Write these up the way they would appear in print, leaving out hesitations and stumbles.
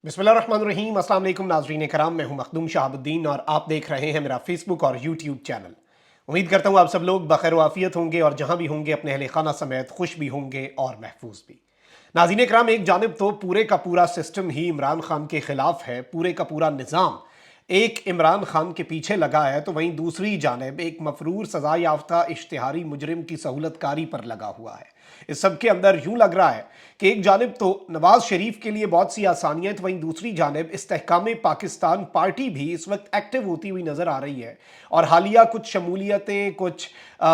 बिस्मिल्लाहिर्रहमानिर्रहीम। अस्सलाम वालेकुम नाज़रीन कराम, मैं हूं मखदूम शहाबुद्दीन और आप देख रहे हैं मेरा फेसबुक और यूट्यूब चैनल। उम्मीद करता हूं आप सब लोग बखैर वाफियत होंगे और जहां भी होंगे अपने अहले खाना समेत खुश भी होंगे और महफूज भी। नाज़रीन कराम, एक जानिब तो पूरे का पूरा सिस्टम ही इमरान खान के खिलाफ है, पूरे का पूरा निज़ाम एक इमरान खान के पीछे लगा है, तो वहीं दूसरी जानिब एक मफरूर सजा याफ्ता इश्तिहारी मुजरिम की सहूलतकारी पर लगा हुआ है। इस सब के अंदर यूं लग रहा है कि एक जानिब तो नवाज शरीफ के लिए बहुत सी आसानियां, तो वहीं दूसरी जानिब इस्तेहकाम पाकिस्तान पार्टी भी इस वक्त एक्टिव होती हुई नजर आ रही है। और हालिया कुछ शमूलियतें, कुछ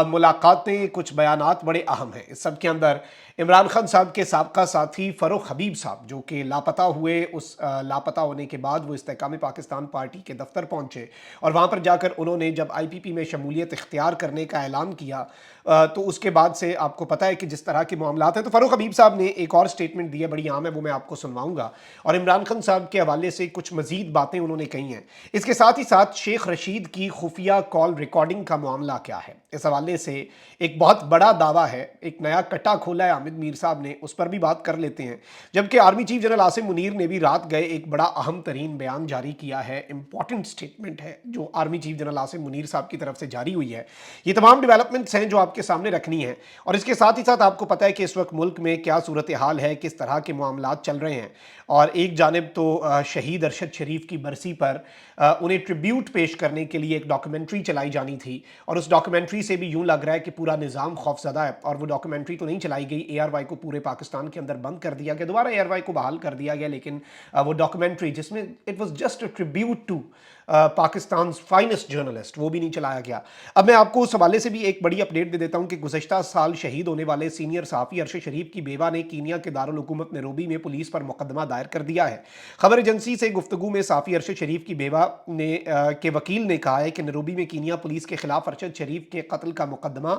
मुलाकातें, कुछ बयानात बड़े अहम हैं। इस सब के अंदर इमरान खान साहब के साबका साथी फ़र्रुख हबीब साहब, जो कि लापता हुए, उस लापता होने के बाद वो इस्तेहकाम पाकिस्तान पार्टी के दफ्तर पहुंचे और वहां पर जाकर उन्होंने जब IPP में शमूलियत इख्तियार करने का ऐलान किया, तो उसके बाद से आपको पता है कि जिस तरह के मामलात हैं। तो फ़र्रुख हबीब साहब ने एक और स्टेटमेंट दी है, बड़ी आम है, वो मैं आपको सुनवाऊंगा। और इमरान खान साहब के हवाले से कुछ मजीद बातें उन्होंने कही हैं। इसके साथ ही साथ शेख रशीद की खुफिया कॉल रिकॉर्डिंग का मामला क्या है, इस हवाले से एक बहुत बड़ा दावा है, एक नया कट्टा खोला है हामिद मीर साहब ने, उस पर भी बात कर लेते हैं। जबकि army chief general Asim Munir ने भी रात गए एक बड़ा अहम तरीन बयान जारी किया है, इंपॉर्टेंट स्टेटमेंट है जो army chief general Asim Munir साहब की तरफ से जारी हुई है। ये तमाम डेवलपमेंट्स हैं जो आपके सामने रखनी है। और इसके साथ ही साथ आपको पता है कि इस वक्त मुल्क में क्या सूरत हाल है, किस तरह के मामलात चल रहे हैं। और एक जानिब तो शहीद अरशद शरीफ की बरसी पर उन्हें ट्रिब्यूट पेश करने के लिए एक डॉक्यूमेंट्री चलाई जानी थी, और उस डॉक्यूमेंट्री से भी यूं लग रहा है कि पूरा निज़ाम खौफजदा है। और वो डॉक्यूमेंट्री तो नहीं चलाई गई, ARY को पूरे पाकिस्तान के अंदर बंद कर दिया गया, दोबारा ARY को बहाल कर दिया गया, लेकिन वो डॉक्यूमेंट्री जिसमें it was just a tribute to Pakistan finest journalist, वो भी नहीं चलाया गया। अब मैं आपको उस हवाले से भी एक बड़ी अपडेट दे देता हूं कि गुज़श्ता साल शहीद होने वाले सीनियर सहाफ़ी अरशद शरीफ की बेवा ने कीनिया के दारुल हुकूमत नैरोबी में पुलिस पर मुकदमा दायर कर दिया है। खबर एजेंसी से गुफ्तगू में सहाफ़ी अरशद शरीफ की बेवा ने के वकील ने कहा है कि नैरोबी में कीनिया पुलिस के खिलाफ अरशद शरीफ के कत्ल का मुकदमा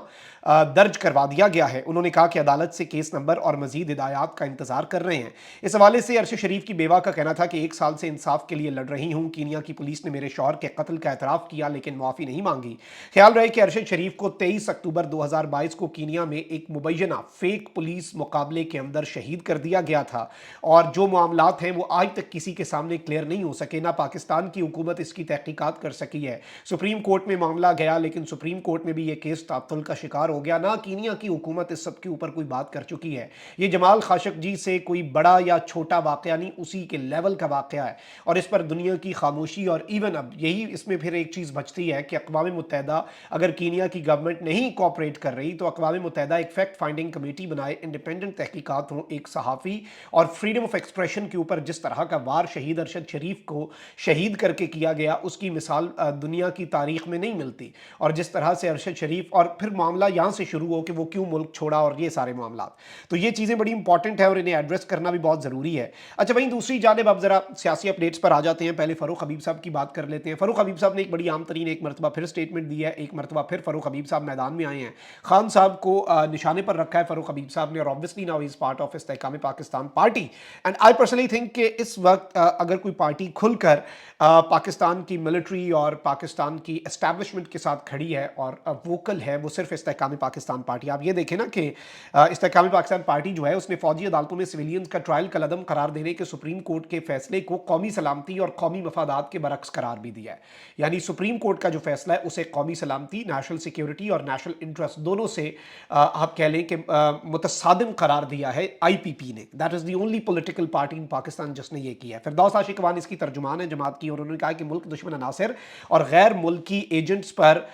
दर्ज करवा दिया गया है। उन्होंने कहा कि अदालत से केस नंबर और मजीद हिदायत का इंतजार कर रहे हैं। इस हवाले से अरशद शरीफ की बेवा का कहना था कि 1 साल से इंसाफ के लिए लड़ रही हूं। कीनिया की पुलिस ने मेरे शौहर के कत्ल का एतराफ़ किया लेकिन माफ़ी नहीं मांगी। ख्याल रहे कि अरशद शरीफ को 23 अक्टूबर 2022 को कीनिया में एक मुबैना फेक पुलिस मुकाबले के अंदर शहीद कर दिया गया था, और जो मामलात हैं वो आज तक किसी के सामने क्लियर नहीं हो सके, ना पाकिस्तान की हुकूमत इसकी तहकीकात कर सकी है। सुप्रीम कोर्ट में मामला गया लेकिन सुप्रीम कोर्ट में भी ये केस तातुल का शिकार हो गया, ना कीनिया की हुकूमत इस सब के ऊपर कोई बात कर चुकी है। ये जमाल खाशोगी से कोई बड़ा या छोटा वाकया नहीं, उसी के लेवल का वाकया है, और इस पर दुनिया की खामोशी। और इवन अब यही इसमें फिर एक चीज़ बचती है कि अक़वाम मुत्तहिदा अगर कीनिया की गवर्नमेंट नहीं कोऑपरेट कर रही तो अक़वाम मुत्तहिदा एक फैक्ट फाइंडिंग कमेटी बनाए, इंडिपेंडेंट तहकीकात हों, एक सहाफ़ी और फ्रीडम ऑफ एक्सप्रेशन के ऊपर जिस तरह का वार शहीद अरशद शरीफ को शहीद करके किया गया, उसकी मिसाल दुनिया की तारीख में नहीं मिलती। और जिस तरह से अरशद शरीफ, और फिर मामला यहाँ से शुरू हो कि वो क्यों मुल्क छोड़ा और ये सारे मामला, तो ये चीज़ें बड़ी इंपॉर्टेंट है और इन्हें एड्रेस करना भी बहुत ज़रूरी है। अच्छा, वहीं दूसरी जानिब अब ज़रा सियासी अपडेट्स पर आ जाते हैं। पहले फ़र्रुख हबीब साहब की बात कर लेते हैं। फ़र्रुख हबीब साहब ने एक बड़ी आम तरीन एक मरतबा फिर स्टेटमेंट दी है, एक मरतबा फिर फ़र्रुख हबीब साहब मैदान में आए हैं। खान साहब को निशाने पर रखा है फ़र्रुख हबीब साहब ने, और obviously now is part of Istehkam Pakistan party. And I personally think कि इस वक्त अगर कोई पार्टी खुलकर पाकिस्तान की मिलिट्री और पाकिस्तान की एस्टैब्लिशमेंट के साथ खड़ी है और वोकल है, वो सिर्फ इस्तेहकाम पाकिस्तान पार्टी। आप ये देखें ना कि इस्तेहकाम पाकिस्तान पार्टी जो है उसने फौजी अदालतों में सिविलियंस का ट्रायल कलदम करार देने के सुप्रीम कोर्ट के फैसले को कौमी सलामती और कौमी मफादात के बरक्स करार भी दिया है। यानी सुप्रीम कोर्ट का जो फैसला है उसे कौमी सलामती, नेशनल सिक्योरिटी और नेशनल इंटरेस्ट दोनों से आप कह लें कि मुतसादिम करार दिया है IPP ने। That is the only political party इन पाकिस्तान जिसने ये किया है। फिरदौस आशिक अवान इसकी तर्जुमान है जमात की, और उन्होंने कहा कि मुल्क दुश्मन अनासिर और गैर मुल्की एजेंट्स पर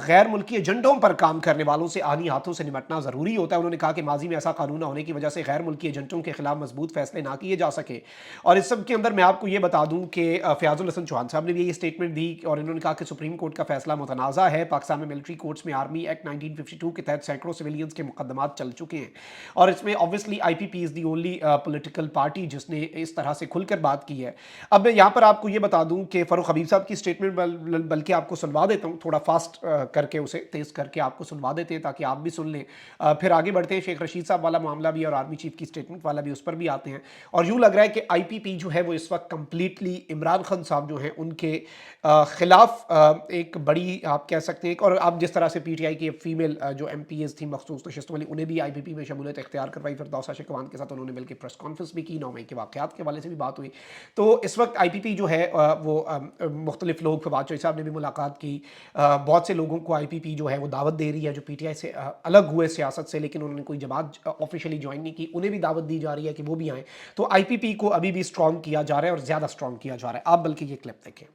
गैर मुल्की एजेंटों पर काम करने वालों से आनी हाथों से निपटना ज़रूरी होता है। उन्होंने कहा कि माजी में ऐसा कानून न होने की वजह से गैर मुल्की एजेंटों के खिलाफ मजबूत फैसले ना किए जा सके। और इस सब के अंदर मैं आपको ये बता दूं कि फयाजुल हसन चौहान साहब ने भी ये स्टेटमेंट दी, और इन्होंने कहा कि सुप्रीम कोर्ट का फैसला मुतनाज़ा है। पाकिस्तान में मिलिट्री कोर्ट्स में आर्मी एक्ट 1952 के तहत सैकड़ों सिविलियंस के मुकदमात चल चुके हैं, और इसमें obviously IPP is the only political party जिसने इस तरह से खुलकर बात की है। अब मैं यहाँ पर आपको ये बता दूं कि फ़र्रुख हबीब साहब की स्टेटमेंट बल्कि आपको सुनवा देता हूँ, थोड़ा फास्ट करके उसे तेज़ करके आपको सुनवा देते हैं ताकि आप भी सुन लें। फिर आगे बढ़ते हैं। शेख रशीद साहब वाला मामला भी और आर्मी चीफ की स्टेटमेंट वाला भी, उस पर भी आते हैं। और यूँ लग रहा है कि IPP जो है वो इस वक्त कंप्लीटली इमरान खान साहब जो हैं उनके खिलाफ एक बड़ी, आप कह सकते हैं, और आप जिस तरह से PTI की फीमेल जो MPs थी मखसूस नशिस्तों वाली, उन्हें भी IPP में शमूलियत इख्तियार करवाई, फिरदौस आशिक अवान के साथ उन्होंने उन्होंने मिलकर प्रेस कॉन्फ्रेंस भी की, 9 मई के वाक़यात के हवाले से भी बात हुई। तो इस वक्त IPP जो है वो मुख्तलिफ लोग, फवाद चौधरी साहब ने भी मुलाकात की, बहुत से लोगों को IPP जो है वो दावत दे रही है जो PTI से अलग हुए सियासत से, लेकिन उन्होंने कोई जमात ऑफिशियली ज्वाइन नहीं की, उन्हें भी दावत दी जा रही है कि वो भी आएँ। तो IPP को अभी भी स्ट्रॉन्ग किया जा रहा है और ज़्यादा स्ट्रॉन्ग किया जा रहा है। आप बल्कि ये क्लिप देखें।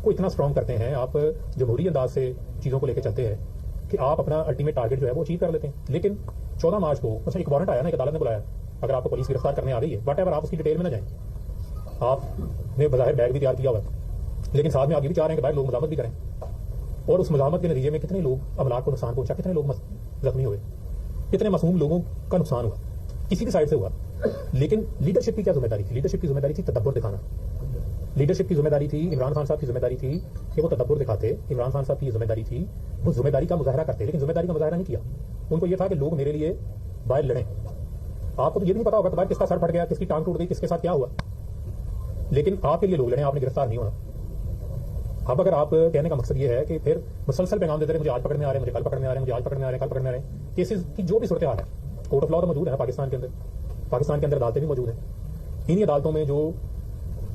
को इतना स्ट्रॉन्ग करते हैं, आप जमहूरी अंदाज से चीज़ों को लेकर चलते हैं कि आप अपना अल्टीमेट टारगेट जो है वो अचीव कर लेते हैं। लेकिन 14 मार्च को मतलब एक वारंट आया ना, एक अदालत ने बुलाया, अगर आपको पुलिस गिरफ्तार करने आ रही है, वट एवर, आप उसकी डिटेल में ना जाएं। आपने बज़ाहिर बैग भी तैयार किया हुआ है, लेकिन साथ में आप ये भी चाह रहे हैं कि भाई लोग मज़ामत भी करें, और उस मज़ामत के नतीजे में कितने लोग अमलाक को नुकसान पहुंचा, कितने लोग जख्मी हुए, कितने मासूम लोगों का नुकसान हुआ, किसी की साइड से हुआ। लेकिन लीडरशिप की क्या जिम्मेदारी थी? लीडरशिप की जिम्मेदारी थी तदब्बर दिखाना। लीडरशिप की जिम्मेदारी थी, इमरान खान साहब की जिम्मेदारी थी कि वो तदब्बर दिखाते। इमरान खान साहब की जिम्मेदारी थी वो जिम्मेदारी का मुजाहरा करते, लेकिन जिम्मेदारी का मुजाहरा नहीं किया। उनको ये था कि लोग मेरे लिए बाहर लड़ें। आपको तो ये भी नहीं पता होगा कि भाई किसका सर फट गया, किसकी टांग टूट गई, किसके साथ क्या हुआ, लेकिन आपके लिए लोग लड़े, आपने गिरफ्तार नहीं होना। अब अगर आप कहने का मकसद ये है कि फिर मुसलसल पैगाम देते रहे, मुझे आज पकड़ने आ रहे हैं, मुझे कल पकड़ने आ रहे हैं, मुझे आज पकड़ने आ रहे हैं, कल पकड़ने आ रहे हैं। केसेस की जो भी सूरत हाल है, कोर्ट ऑफ लॉ तो मौजूद है ना पाकिस्तान के अंदर, पाकिस्तान के अंदर अदालतें भी मौजूद हैं। इन्हीं अदालतों में जो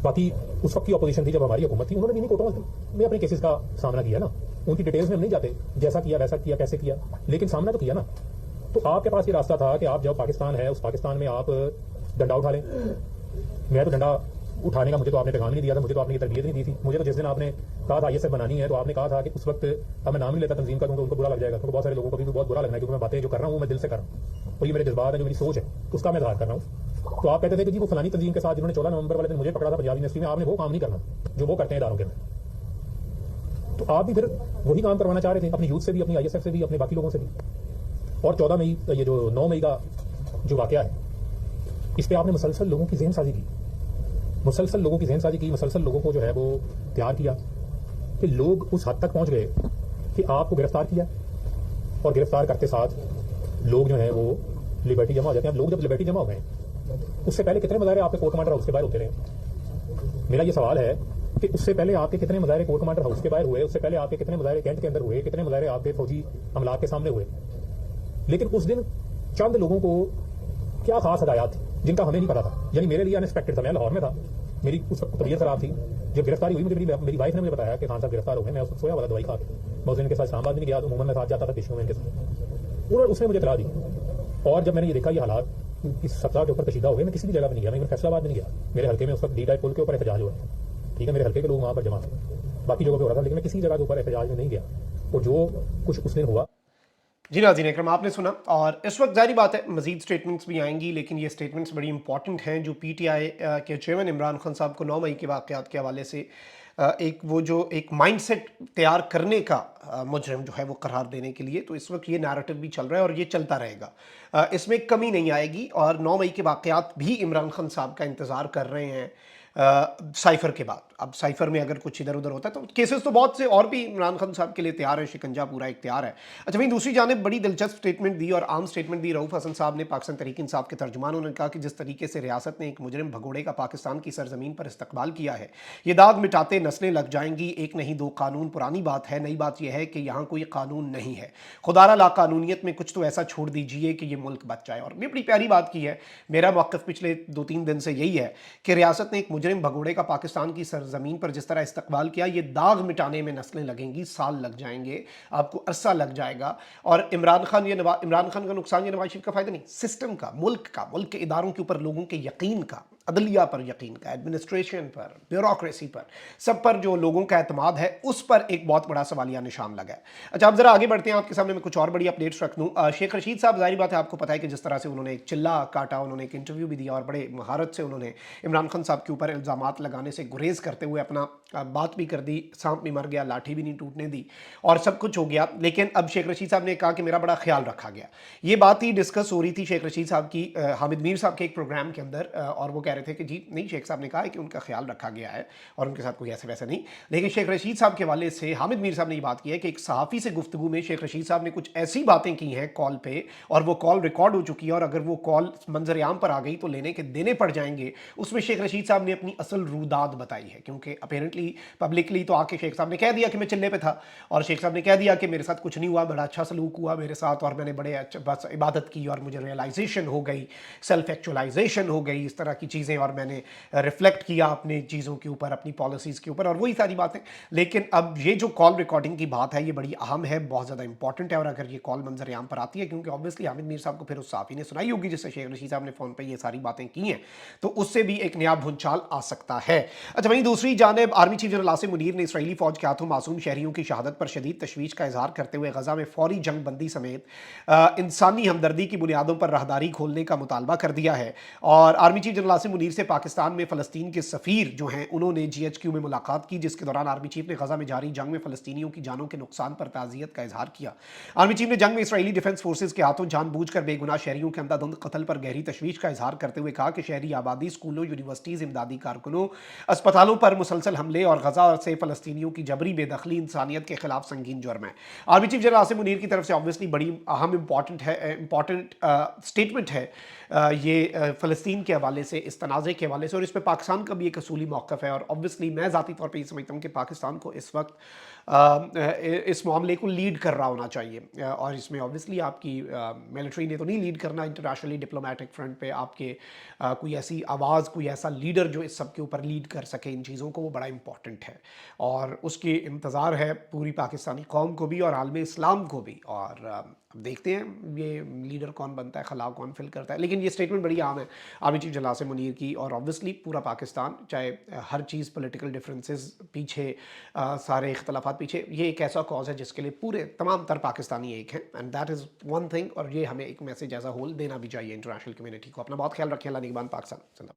बाकी उस वक्त की अपोजिशन थी, जब हमारी हुकूमत थी, उन्होंने इन्हीं कोर्टों में अपने केसेस का सामना किया ना। उनकी डिटेल्स में हम नहीं जाते, जैसा किया वैसा किया कैसे किया, लेकिन सामना तो किया ना। तो आपके पास ये रास्ता था कि आप जब पाकिस्तान है, उस पाकिस्तान में आप डंडा उठा लें। मैं तो डंडा उठाने का मुझे तो आपने पैगाम नहीं दिया था, मुझे तो आपने ये तरबियत नहीं दी थी। मुझे तो जिस दिन आपने कहा था ISF बनानी है, तो आपने कहा था कि उस वक्त अब मैं नाम नहीं लेता तंजीम का, क्योंकि उनको बुरा लग जाएगा, क्योंकि बहुत सारे लोगों को भी बहुत बुरा लगना है, क्योंकि मैं बातें जो कर रहा हूँ मैं दिल से कर रहा हूँ, और ये मेरे जज्बात है, जो मेरी सोच है उसका मैं इजहार कर रहा हूँ। तो आप कहते थे कि जी वो फलानी तंजीम के साथ जिन्होंने 14 नवंबर वाले दिन मुझे पकड़ा था पंजाब यूनिवर्सिटी में, आपने वो काम नहीं करना जो वो करते हैं इदारों के अंदर। तो आप भी फिर वही काम करवाना चाह रहे थे अपनी यूथ से भी, अपनी ISF से भी, अपने बाकी लोगों से भी। और 14 मई, ये जो 9 मई का जो वाकया है, इस पर आपने मुसलसल लोगों की ज़हनसाजी की, मुसलसल लोगों की ज़हनसाजी की, मुसलसल लोगों को जो है वो तैयार किया कि लोग उस हद तक पहुंच गए कि आपको गिरफ्तार किया, और गिरफ्तार करते साथ लोग जो है वो लिबर्टी जमा हो जाते हैं। लोग जब लिबर्टी जमा हो गए, उससे पहले कितने मुजाहरे आपके कोर्ट कमांडर हाउस के बाहर होते रहे? मेरा ये सवाल है कि उससे पहले आपके कितने मुजाहरे कोर्ट कमांडर हाउस के बाहर हुए? उससे पहले आपके कितने मुजाहरे कैंट के अंदर हुए? कितने मुजाहरे आपके फौजी अमलाक के सामने हुए? लेकिन उस दिन चंद लोगों को क्या खास हदायत थी जिनका हमें नहीं पता था, यानी मेरे लिए अनएक्सपेक्टेड था। मैं लाहौर में था, मेरी उस वक्त तबीयत खराब थी, जब गिरफ्तारी हुई मुझे मेरी वाइफ ने मुझे बताया कि खान साहब गिरफ्तार हो गए। मैं उस वक्त सोया वाला दवाई खा के, मैं उस दिन के साथ इस्लामाबाद भी नहीं गया, तो उमूमन मैं साथ जाता था पेशों में इनके साथ। उन्होंने उसने मुझे इतला दी, और जब मैंने ये देखा ये हालात इस सतह के ऊपर कशीदा हो गए, मैं किसी भी जगह पर नहीं गया, मैं फैसलाबाद में नहीं गया। मेरे हल्के में उस वक्त D-टाइप पुल के ऊपर एहतजाज हुआ, ठीक है, मेरे हल्के के लोग वहाँ पर जमा थे, बाकी जगहों पर हो रहा था, लेकिन मैं किसी जगह के ऊपर एहतजाज में नहीं गया। और जो कुछ उस दिन हुआ, जी नाज़रीन इकराम, आपने सुना। और इस वक्त जारी बात है मज़ीद स्टेटमेंट्स भी आएंगी, लेकिन ये स्टेटमेंट्स बड़ी इंपॉर्टेंट हैं जो PTI के चेयरमैन इमरान खान साहब को 9 मई के वाक़यात के हवाले से एक वो जो एक माइंडसेट तैयार करने का मुजरिम जो है वो करार देने के लिए, तो इस वक्त ये नैरेटिव भी चल रहा है और ये चलता रहेगा, इसमें कमी नहीं आएगी। और 9 मई के वाक़यात भी इमरान खान साहब का इंतज़ार कर रहे हैं साइफर के बाद। अब साइफर में अगर कुछ इधर उधर होता है तो केसेस तो बहुत से और भी इमरान खान साहब के लिए तैयार है, शिकंजा पूरा एक तैयार है। अच्छा, वहीं दूसरी जानिब बड़ी दिलचस्प स्टेटमेंट दी और आम स्टेटमेंट दी रऊफ़ हसन साहब ने, पाकिस्तान तहरीक इंसाफ के तर्जुमान। उन्होंने कहा कि जिस तरीके से रियासत ने एक मुजरिम भगोड़े का पाकिस्तान की सरजमीन पर इस्तकबाल किया है, ये दाग मिटाते नस्लें लग जाएंगी। एक नहीं दो कानून पुरानी बात है, नई बात यह है कि यहाँ कोई कानून नहीं है। खुदारा ला कानूनियत में कुछ तो ऐसा छोड़ दीजिए कि ये मुल्क बच जाए। और ये बड़ी प्यारी बात की है। मेरा मौक़िफ़ पिछले 2-3 दिन से यही है कि रियासत ने एक मुजरिम भगोड़े का पाकिस्तान की सरजमीन पर जिस तरह इस्तकबाल किया, ये दाग मिटाने में नस्लें लगेंगी, साल लग जाएंगे, आपको अरसा लग जाएगा। और इमरान खान का नुकसान ये नवाज शरीफ का फ़ायदा नहीं, सिस्टम का, मुल्क के इदारों के ऊपर लोगों के यकीन का, अदलिया पर यकीन का, एडमिनिस्ट्रेशन पर, ब्यूरोक्रेसी पर, सब पर जो लोगों का एतमाद है, उस पर एक बहुत बड़ा सवालिया निशान लगा है। अच्छा, आप जरा आगे बढ़ते हैं, आपके सामने मैं कुछ और बड़ी अपडेट्स रख दूँ। शेख रशीद साहब, जाहिर बात है आपको पता है कि जिस तरह से उन्होंने एक चिल्ला काटा, उन्होंने एक इंटरव्यू भी दिया और बड़े महारत से उन्होंने इमरान खान साहब के ऊपर इल्ज़ामात लगाने से गुरेज करते हुए अपना बात भी कर दी, सांप भी मर गया, लाठी भी नहीं टूटने दी, और सब कुछ हो गया। लेकिन अब शेख रशीद साहब ने कहा कि मेरा बड़ा ख्याल रखा गया। ये बात ही डिस्कस हो रही थी शेख रशीद साहब की हामिद मीर साहब के एक प्रोग्राम के अंदर, और वो कह रहे थे कि जी नहीं, शेख साहब ने कहा है कि उनका ख्याल रखा गया है और उनके साथ कोई ऐसे वैसे नहीं। लेकिन शेख रशीद साहब के हवाले से हामिद मीर साहब ने ये बात की है कि एक सहाफ़ी से गुफ्तगू में शेख रशीद साहब ने कुछ ऐसी बातें की हैं कॉल पे, और वो कॉल रिकॉर्ड हो चुकी है, और अगर वो कॉल मंजर आम पर आ गई तो लेने के देने पड़ जाएंगे। उसमें शेख रशीद साहब ने अपनी असल रूदाद बताई है, क्योंकि अपेरेंटली पब्लिकली तो आके शेख साहब ने कह दिया कि मैं चिल्ले पे था, और शेख साहब ने कह दिया कि मेरे साथ कुछ नहीं हुआ, बड़ा अच्छा सलूक हुआ मेरे साथ, और मैंने बड़े अच्छा बस इबादत की और मुझे रियलाइजेशन हो गई, सेल्फ एक्चुअलाइजेशन हो गई, इस तरह की चीज़ें, और मैंने रिफ्लेक्ट किया अपने चीज़ों के ऊपर, अपनी पॉलिसीज़ के ऊपर, और वही सारी बातें। लेकिन अब ये जो कॉल रिकॉर्डिंग की बात है ये बड़ी अहम है, बहुत ज़्यादा इंपॉर्टेंट है, और अगर ये कॉल मंजर आम पर आती है, क्योंकि ऑब्वियसली हामिद मीर साहब को फिर उस साफ़ी ने सुनाई होगी जिससे शेख रशीद साहब ने फ़ोन पर ये सारी बातें की हैं, तो उससे भी एक नया भूचाल आ सकता है। अच्छा, वहीं दूसरी जानिब army chief general Asim Munir ने इसराइली फ़ौज के हाथों मासूम शहरियों की शहादत पर शदीद तशवीश का इजहार करते हुए गजा में फौरी जंग बंदी समेत इंसानी हमदर्दी की बुनियादों पर राहदारी खोलने का मुतालबा कर दिया है। और army chief general Asim Munir से पाकिस्तान में फ़लस्तीन के सफ़ीर जो हैं उन्होंने GHQ में मुलाकात की, जिसके दौरान आर्मी चीफ ने गजा में जारी जंग में फ़लस्तीनियों की जानों के नुकसान पर ताज़ियत का इजहार किया। आर्मी चीफ ने जंग में इसराइली डिफेंस फोर्सेज के हाथों जानबूझकर बेगुनाह शहरियों के अंधाधुंध कत्ल पर गहरी तशवीश का इजहार करते हुए कहा कि शहरी आबादी, स्कूलों, यूनिवर्सिटीज़, इमदादी कारकुनों, अस्पतालों पर मुसलसल हमले और गजा से फ़लस्तीनियों की जबरी बेदखली इंसानियत के खिलाफ संगीन जुर्म है। Army chief general Asim Munir की तरफ से ऑब्वियसली बड़ी अहम इंपॉर्टेंट स्टेटमेंट है ये फ़लस्तीन के हवाले से, इस तनाज़े के हवाले से, और इस पर पाकिस्तान का भी एक असूली मौक़िफ़ है। और ऑब्वियसली मैं ज़ाती तौर पर ये समझता हूँ कि पाकिस्तान को इस वक्त इस मामले को लीड कर रहा होना चाहिए, और इसमें ऑब्वियसली आपकी मिलिट्री ने तो नहीं लीड करना, इंटरनेशनली डिप्लोमेटिक फ्रंट पे आपके कोई ऐसी आवाज़, कोई ऐसा लीडर जो इस सब के ऊपर लीड कर सके इन चीज़ों को, वो बड़ा इंपॉर्टेंट है, और उसकी इंतज़ार है पूरी पाकिस्तानी कौम को भी और आलम इस्लाम को भी। और अब देखते हैं ये लीडर कौन बनता है, खला कौन फिल करता है। लेकिन ये स्टेटमेंट बड़ी आम है army chief general Asim Munir की, और ऑब्वियसली पूरा पाकिस्तान, चाहे हर चीज़ पॉलिटिकल डिफरेंसेस पीछे, सारे इख्तलाफात पीछे, ये एक ऐसा कॉज है जिसके लिए पूरे तमाम तर पाकिस्तानी एक हैं, and that is one thing. और ये हमें एक मैसेज एज अ होल देना भी चाहिए इंटरनेशनल कम्युनिटी को। अपना बहुत ख्याल रखें। अल्लाह निगहबान। पाकिस्तान।